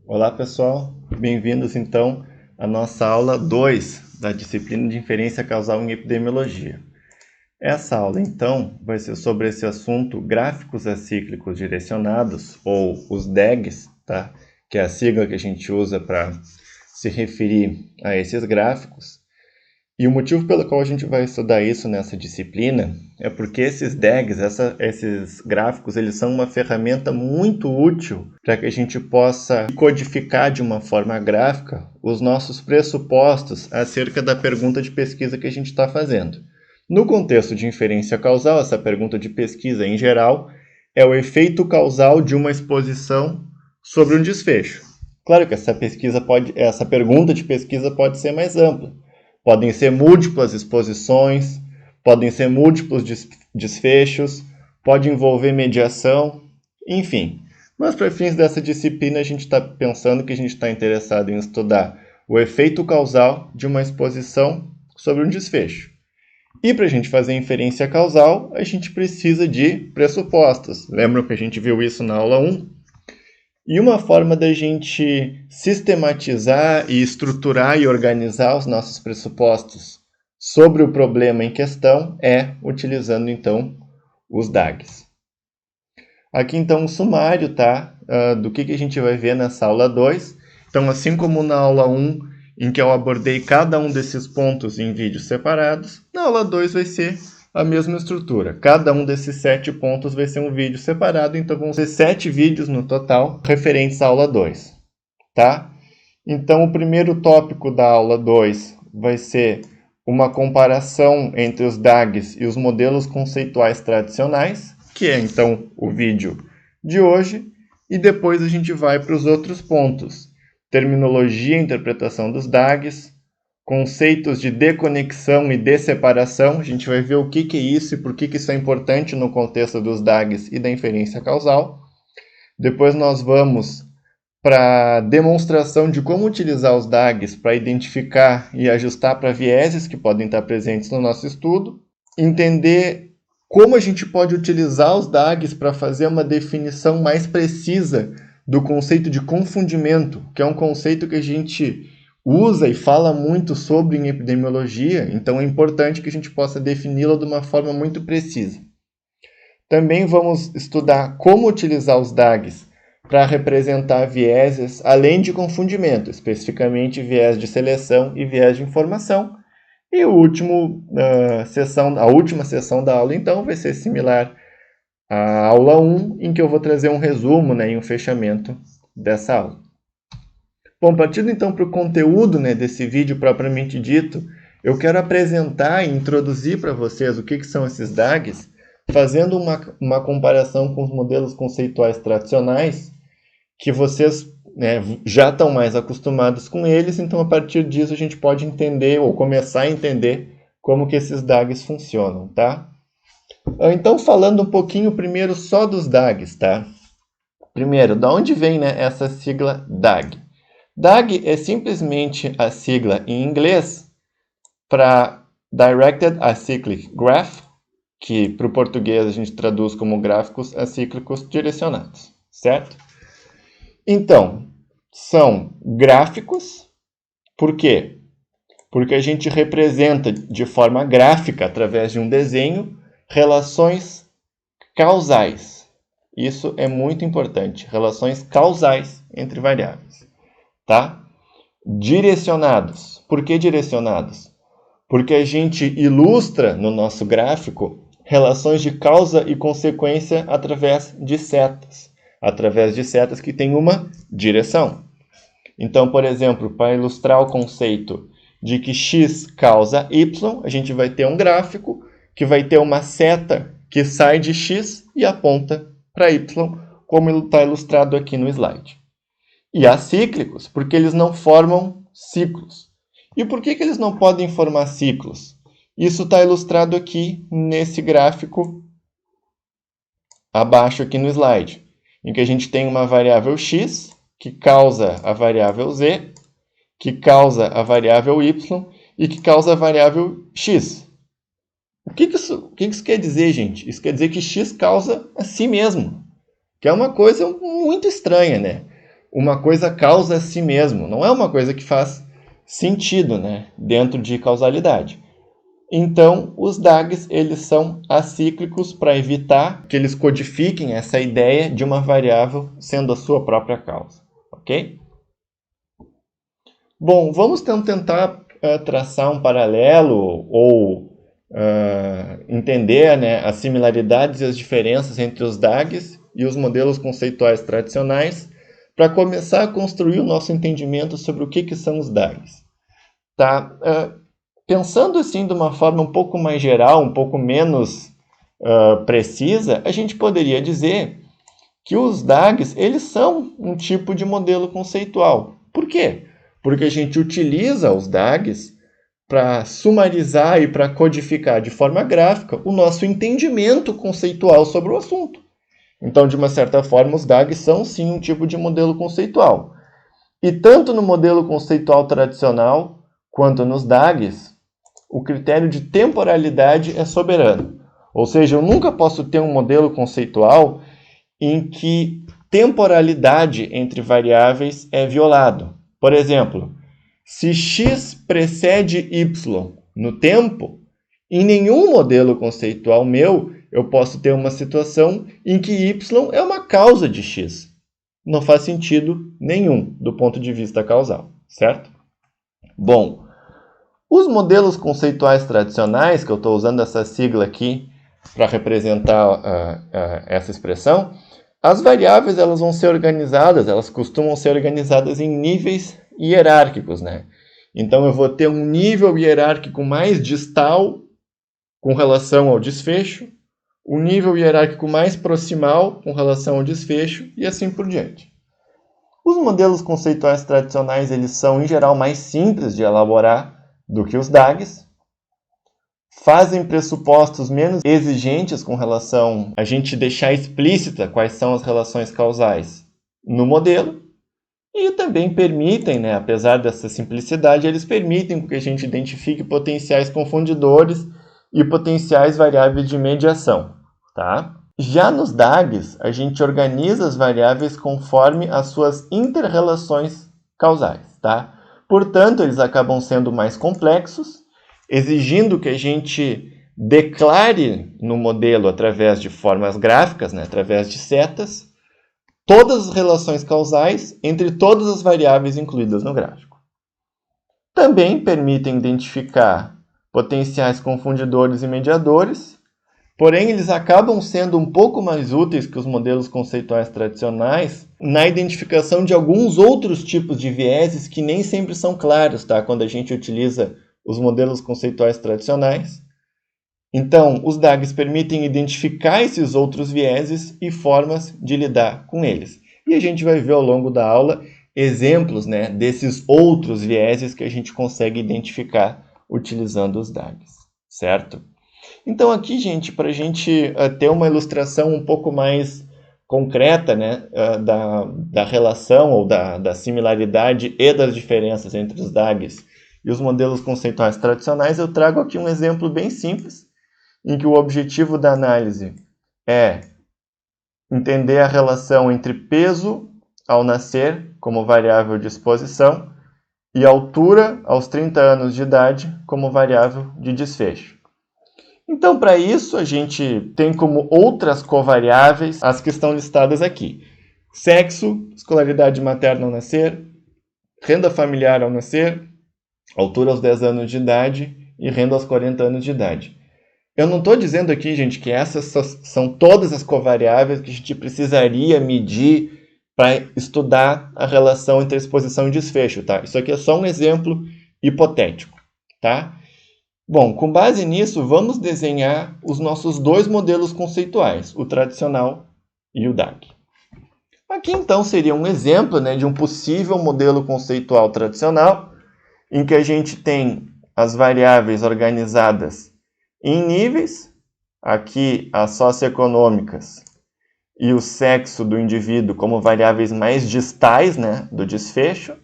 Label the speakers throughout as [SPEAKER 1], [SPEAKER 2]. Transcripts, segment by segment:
[SPEAKER 1] Olá pessoal, bem-vindos então à nossa aula 2 da disciplina de inferência causal em epidemiologia. Essa aula então vai ser sobre esse assunto gráficos acíclicos direcionados, ou os DAGs, tá? Que é a sigla que a gente usa para se referir a esses gráficos. E o motivo pelo qual a gente vai estudar isso nessa disciplina é porque esses DAGs, esses gráficos, eles são uma ferramenta muito útil para que a gente possa codificar de uma forma gráfica os nossos pressupostos acerca da pergunta de pesquisa que a gente está fazendo. No contexto de inferência causal, essa pergunta de pesquisa em geral é o efeito causal de uma exposição sobre um desfecho. Claro que essa pergunta de pesquisa pode ser mais ampla. Podem ser múltiplas exposições, podem ser múltiplos desfechos, pode envolver mediação, enfim. Mas para fins dessa disciplina a gente está pensando que a gente está interessado em estudar o efeito causal de uma exposição sobre um desfecho. E para a gente fazer inferência causal, a gente precisa de pressupostos. Lembram que a gente viu isso na aula 1? E uma forma da gente sistematizar e estruturar e organizar os nossos pressupostos sobre o problema em questão é utilizando, então, os DAGs. Aqui, então, um sumário, tá? Do que a gente vai ver nessa aula 2. Então, assim como na aula 1, em que eu abordei cada um desses pontos em vídeos separados, na aula 2 vai ser a mesma estrutura. Cada um desses 7 pontos vai ser um vídeo separado, então vão ser 7 vídeos no total referentes à aula 2, tá? Então, o primeiro tópico da aula 2 vai ser uma comparação entre os DAGs e os modelos conceituais tradicionais, que é, então, o vídeo de hoje, e depois a gente vai para os outros pontos. Terminologia e interpretação dos DAGs, conceitos de deconexão e desseparação, a gente vai ver o que é isso e por que isso é importante no contexto dos DAGs e da inferência causal. Depois nós vamos para demonstração de como utilizar os DAGs para identificar e ajustar para vieses que podem estar presentes no nosso estudo, entender como a gente pode utilizar os DAGs para fazer uma definição mais precisa do conceito de confundimento, que é um conceito que a gente usa e fala muito sobre em epidemiologia, então é importante que a gente possa defini-lo de uma forma muito precisa. Também vamos estudar como utilizar os DAGs para representar vieses além de confundimento, especificamente viés de seleção e viés de informação. E a última sessão da aula, então, vai ser similar à aula 1, em que eu vou trazer um resumo, e um fechamento dessa aula. Bom, partindo então para o conteúdo desse vídeo propriamente dito, eu quero apresentar e introduzir para vocês o que são esses DAGs, fazendo uma comparação com os modelos conceituais tradicionais, que vocês já estão mais acostumados com eles, então a partir disso a gente pode entender ou começar a entender como que esses DAGs funcionam, tá? Então, falando um pouquinho primeiro só dos DAGs, tá? Primeiro, da onde vem essa sigla DAG? DAG é simplesmente a sigla em inglês para Directed Acyclic Graph, que para o português a gente traduz como gráficos acíclicos direcionados, certo? Então, são gráficos, por quê? Porque a gente representa de forma gráfica, através de um desenho, relações causais. Isso é muito importante, relações causais entre variáveis, tá? Direcionados. Por que direcionados? Porque a gente ilustra no nosso gráfico relações de causa e consequência através de setas que têm uma direção. Então, por exemplo, para ilustrar o conceito de que x causa y, a gente vai ter um gráfico que vai ter uma seta que sai de x e aponta para y, como está ilustrado aqui no slide. E acíclicos, porque eles não formam ciclos. E por que eles não podem formar ciclos? Isso está ilustrado aqui nesse gráfico abaixo aqui no slide, em que a gente tem uma variável x, que causa a variável z, que causa a variável y e que causa a variável x. O que isso quer dizer, gente? Isso quer dizer que x causa a si mesmo, que é uma coisa muito estranha, né? uma coisa causa a si mesmo. Não é uma coisa que faz sentido, né, dentro de causalidade. Então, os DAGs eles são acíclicos para evitar que eles codifiquem essa ideia de uma variável sendo a sua própria causa. Ok? Bom, vamos então tentar traçar um paralelo ou entender, né, as similaridades e as diferenças entre os DAGs e os modelos conceituais tradicionais para começar a construir o nosso entendimento sobre o que são os DAGs. Tá? Pensando assim de uma forma um pouco mais geral, um pouco menos precisa, a gente poderia dizer que os DAGs eles são um tipo de modelo conceitual. Por quê? Porque a gente utiliza os DAGs para sumarizar e para codificar de forma gráfica o nosso entendimento conceitual sobre o assunto. Então, de uma certa forma, os DAGs são sim um tipo de modelo conceitual. E tanto no modelo conceitual tradicional quanto nos DAGs, o critério de temporalidade é soberano. Ou seja, eu nunca posso ter um modelo conceitual em que temporalidade entre variáveis é violado. Por exemplo, se x precede y no tempo, em nenhum modelo conceitual meu eu posso ter uma situação em que y é uma causa de x. Não faz sentido nenhum do ponto de vista causal, certo? Bom, os modelos conceituais tradicionais, que eu estou usando essa sigla aqui para representar essa expressão, as variáveis elas vão ser organizadas, elas costumam ser organizadas em níveis hierárquicos, né? Então eu vou ter um nível hierárquico mais distal com relação ao desfecho, um nível hierárquico mais proximal com relação ao desfecho e assim por diante. Os modelos conceituais tradicionais eles são em geral mais simples de elaborar do que os DAGs, fazem pressupostos menos exigentes com relação a gente deixar explícita quais são as relações causais no modelo e também permitem, né, apesar dessa simplicidade, eles permitem que a gente identifique potenciais confundidores e potenciais variáveis de mediação, tá? Já nos DAGs, a gente organiza as variáveis conforme as suas inter-relações causais, tá? Portanto, eles acabam sendo mais complexos, exigindo que a gente declare no modelo através de formas gráficas, né, através de setas, todas as relações causais entre todas as variáveis incluídas no gráfico. Também permitem identificar potenciais confundidores e mediadores, porém eles acabam sendo um pouco mais úteis que os modelos conceituais tradicionais na identificação de alguns outros tipos de vieses que nem sempre são claros, tá? Quando a gente utiliza os modelos conceituais tradicionais. Então, os DAGs permitem identificar esses outros vieses e formas de lidar com eles. E a gente vai ver ao longo da aula exemplos, né, desses outros vieses que a gente consegue identificar utilizando os DAGs, certo? Então aqui, gente, para a gente ter uma ilustração um pouco mais concreta, né, da relação ou da similaridade e das diferenças entre os DAGs e os modelos conceituais tradicionais, eu trago aqui um exemplo bem simples, em que o objetivo da análise é entender a relação entre peso ao nascer, como variável de exposição, e altura aos 30 anos de idade, como variável de desfecho. Então, para isso, a gente tem como outras covariáveis as que estão listadas aqui. Sexo, escolaridade materna ao nascer, renda familiar ao nascer, altura aos 10 anos de idade e renda aos 40 anos de idade. Eu não estou dizendo aqui, gente, que essas são todas as covariáveis que a gente precisaria medir para estudar a relação entre exposição e desfecho, tá? Isso aqui é só um exemplo hipotético, tá? Bom, com base nisso, vamos desenhar os nossos dois modelos conceituais, o tradicional e o DAG. Aqui, então, seria um exemplo, né, de um possível modelo conceitual tradicional, em que a gente tem as variáveis organizadas em níveis, aqui as socioeconômicas e o sexo do indivíduo como variáveis mais distais, né, do desfecho.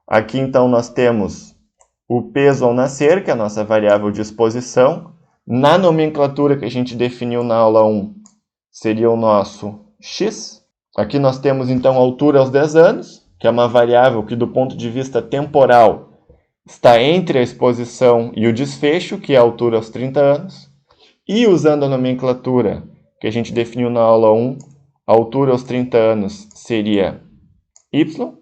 [SPEAKER 1] Aqui, então, nós temos o peso ao nascer, que é a nossa variável de exposição. Na nomenclatura que a gente definiu na aula 1, seria o nosso x. Aqui nós temos, então, a altura aos 10 anos, que é uma variável que, do ponto de vista temporal, está entre a exposição e o desfecho, que é a altura aos 30 anos. E, usando a nomenclatura que a gente definiu na aula 1, a altura aos 30 anos seria y.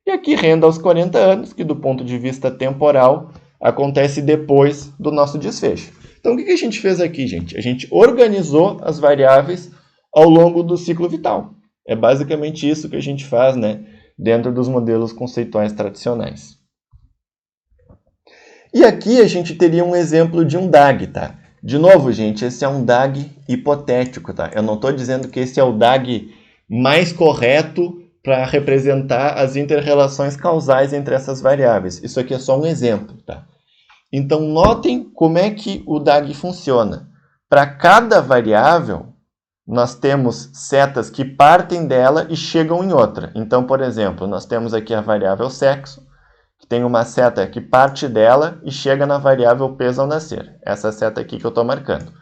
[SPEAKER 1] E aqui, renda aos 40 anos, que, do ponto de vista temporal, acontece depois do nosso desfecho. Então, o que a gente fez aqui, gente? A gente organizou as variáveis ao longo do ciclo vital. É basicamente isso que a gente faz, né, dentro dos modelos conceituais tradicionais. E aqui a gente teria um exemplo de um DAG, tá? De novo, gente, esse é um DAG hipotético, tá? Eu não estou dizendo que esse é o DAG mais correto para representar as inter-relações causais entre essas variáveis. Isso aqui é só um exemplo, tá? Então, notem como é que o DAG funciona. Para cada variável, nós temos setas que partem dela e chegam em outra. Então, por exemplo, nós temos aqui a variável sexo, que tem uma seta que parte dela e chega na variável peso ao nascer. Essa seta aqui que eu estou marcando. O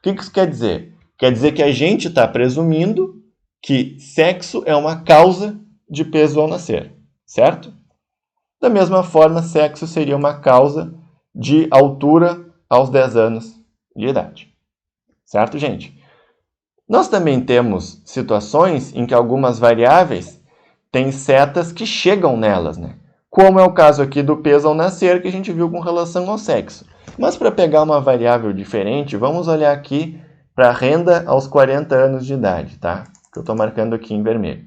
[SPEAKER 1] que isso quer dizer? Quer dizer que a gente está presumindo que sexo é uma causa de peso ao nascer, certo? Da mesma forma, sexo seria uma causa de altura aos 10 anos de idade. Certo, gente? Nós também temos situações em que algumas variáveis têm setas que chegam nelas, né? Como é o caso aqui do peso ao nascer, que a gente viu com relação ao sexo. Mas para pegar uma variável diferente, vamos olhar aqui para a renda aos 40 anos de idade, tá? Que eu estou marcando aqui em vermelho.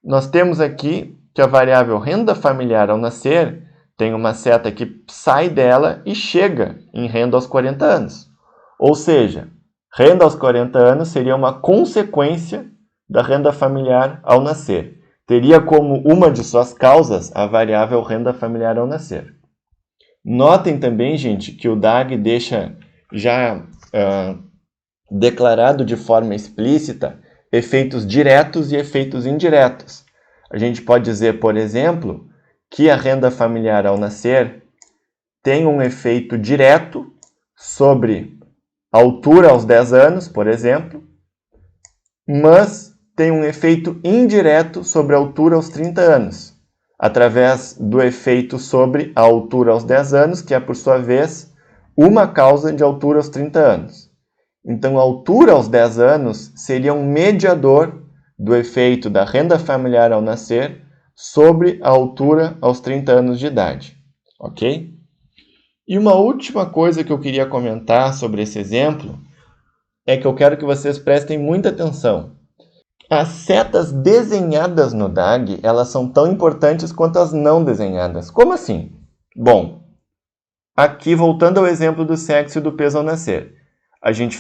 [SPEAKER 1] Nós temos aqui que a variável renda familiar ao nascer tem uma seta que sai dela e chega em renda aos 40 anos. Ou seja, renda aos 40 anos seria uma consequência da renda familiar ao nascer. Teria como uma de suas causas a variável renda familiar ao nascer. Notem também, gente, que o DAG deixa já declarado de forma explícita efeitos diretos e efeitos indiretos. A gente pode dizer, por exemplo, que a renda familiar ao nascer tem um efeito direto sobre a altura aos 10 anos, por exemplo, mas tem um efeito indireto sobre a altura aos 30 anos, através do efeito sobre a altura aos 10 anos, que é, por sua vez, uma causa de altura aos 30 anos. Então, a altura aos 10 anos seria um mediador do efeito da renda familiar ao nascer sobre a altura aos 30 anos de idade, ok? E uma última coisa que eu queria comentar sobre esse exemplo é que eu quero que vocês prestem muita atenção. As setas desenhadas no DAG, elas são tão importantes quanto as não desenhadas. Como assim? Bom, aqui voltando ao exemplo do sexo e do peso ao nascer. A gente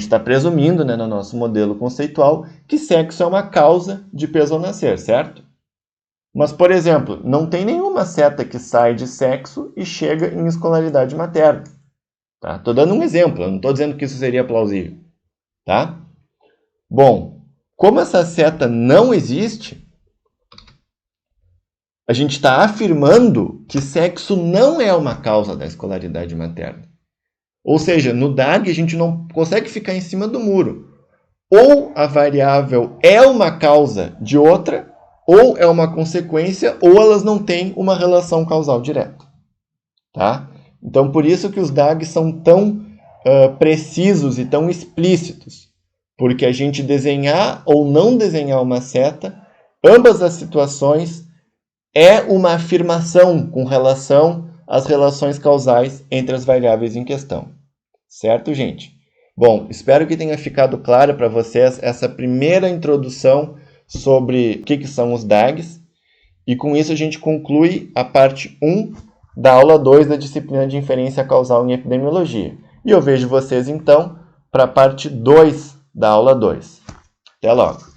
[SPEAKER 1] está presumindo, né, no nosso modelo conceitual que sexo é uma causa de peso ao nascer, certo? Mas, por exemplo, não tem nenhuma seta que sai de sexo e chega em escolaridade materna. Tá? Estou dando um exemplo, eu não estou dizendo que isso seria plausível. Tá? Bom, como essa seta não existe, a gente está afirmando que sexo não é uma causa da escolaridade materna. Ou seja, no DAG a gente não consegue ficar em cima do muro. Ou a variável é uma causa de outra, ou é uma consequência, ou elas não têm uma relação causal direta. Tá? Então, por isso que os DAGs são tão precisos e tão explícitos. Porque a gente desenhar ou não desenhar uma seta, ambas as situações é uma afirmação com relação às relações causais entre as variáveis em questão. Certo, gente? Bom, espero que tenha ficado claro para vocês essa primeira introdução sobre o que são os DAGs. E com isso a gente conclui a parte 1 da aula 2 da disciplina de inferência causal em epidemiologia. E eu vejo vocês, então, para a parte 2 da aula 2. Até logo!